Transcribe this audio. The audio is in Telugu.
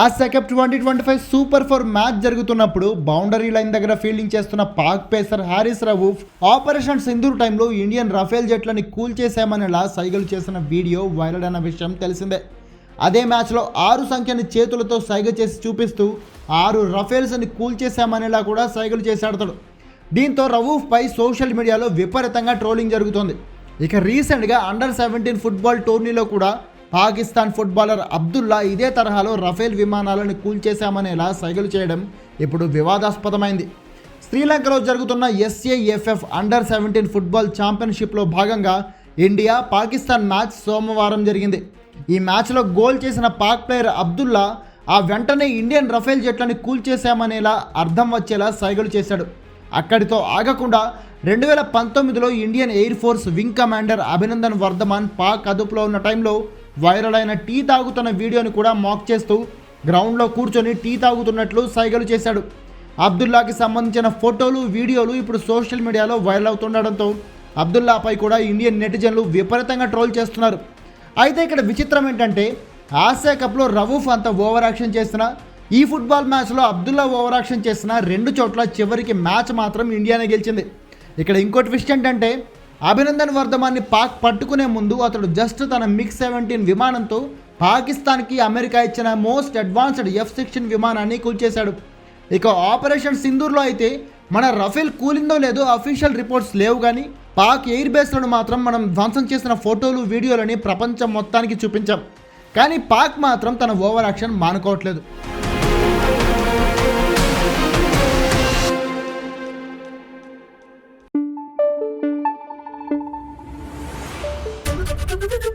ఆసియా కప్ 2025 సూపర్ 4 మ్యాచ్ జరుగుతున్నప్పుడు బౌండరీ లైన్ దగ్గర ఫీల్డింగ్ చేస్తున్న పాక్ పేసర్ హారిస్ రవూఫ్ ఆపరేషన్ సింధూర్ టైంలో ఇండియన్ రఫేల్ జెట్లని కూల్చేశామనేలా సైగలు చేసిన వీడియో వైరల్ అయిన విషయం తెలిసిందే. అదే మ్యాచ్లో 6 సంఖ్యని చేతులతో సైగ చేసి చూపిస్తూ 6 రఫేల్స్ని కూల్చేశామనేలా కూడా సైగలు చేశాడతాడు. దీంతో రవూఫ్పై సోషల్ మీడియాలో విపరీతంగా ట్రోలింగ్ జరుగుతోంది. ఇక రీసెంట్గా అండర్-17 ఫుట్బాల్ టోర్నీలో కూడా పాకిస్తాన్ ఫుట్బాలర్ అబ్దుల్లా ఇదే తరహాలో రఫేల్ విమానాలను కూల్చేశామనేలా సైగలు చేయడం ఇప్పుడు వివాదాస్పదమైంది. శ్రీలంకలో జరుగుతున్న SAFF అండర్-17 ఫుట్బాల్ ఛాంపియన్షిప్లో భాగంగా ఇండియా పాకిస్తాన్ మ్యాచ్ సోమవారం జరిగింది. ఈ మ్యాచ్లో గోల్ చేసిన పాక్ ప్లేయర్ అబ్దుల్లా ఆ వెంటనే ఇండియన్ రఫేల్ జెట్లని కూల్చేశామనేలా అర్థం వచ్చేలా సైగలు చేశాడు. అక్కడితో ఆగకుండా 2019లో Indian air force wing commander Abhinandan Varthaman Pak అదుపులో ఉన్న టైంలో వైరల్ అయిన టీ తాగుతున్న వీడియోని కూడా మాక్ చేస్తూ గ్రౌండ్లో కూర్చొని టీ తాగుతున్నట్లు సైగలు చేశాడు. అబ్దుల్లాకి సంబంధించిన ఫోటోలు వీడియోలు ఇప్పుడు సోషల్ మీడియాలో వైరల్ అవుతుండడంతో అబ్దుల్లాపై కూడా ఇండియన్ నెటిజన్లు విపరీతంగా ట్రోల్ చేస్తున్నారు. అయితే ఇక్కడ విచిత్రం ఏంటంటే ఆసియా కప్లో రవూఫ్ అంత ఓవర్ యాక్షన్ చేసినా ఈ ఫుట్బాల్ మ్యాచ్లో అబ్దుల్లా ఓవర్ యాక్షన్ చేసిన 2 చోట్ల చివరికి మ్యాచ్ మాత్రం ఇండియానే గెలిచింది. ఇక్కడ ఇంకోటి విషయం ఏంటంటే అభినందన్ వర్ధమాన్ని పాక్ పట్టుకునే ముందు అతడు జస్ట్ తన MiG-17 విమానంతో పాకిస్తాన్కి అమెరికా ఇచ్చిన మోస్ట్ అడ్వాన్స్డ్ F-16 విమానాన్ని కూల్చేశాడు. ఇక ఆపరేషన్ సింధూర్లో అయితే మన రఫేల్ కూలిందో లేదో అఫీషియల్ రిపోర్ట్స్ లేవు, కానీ పాక్ ఎయిర్ బేస్లను మాత్రం మనం ధ్వంసం చేసిన ఫోటోలు వీడియోలని ప్రపంచం మొత్తానికి చూపించాం. కానీ పాక్ మాత్రం తన ఓవర్ యాక్షన్ మానుకోవట్లేదు. Thank you.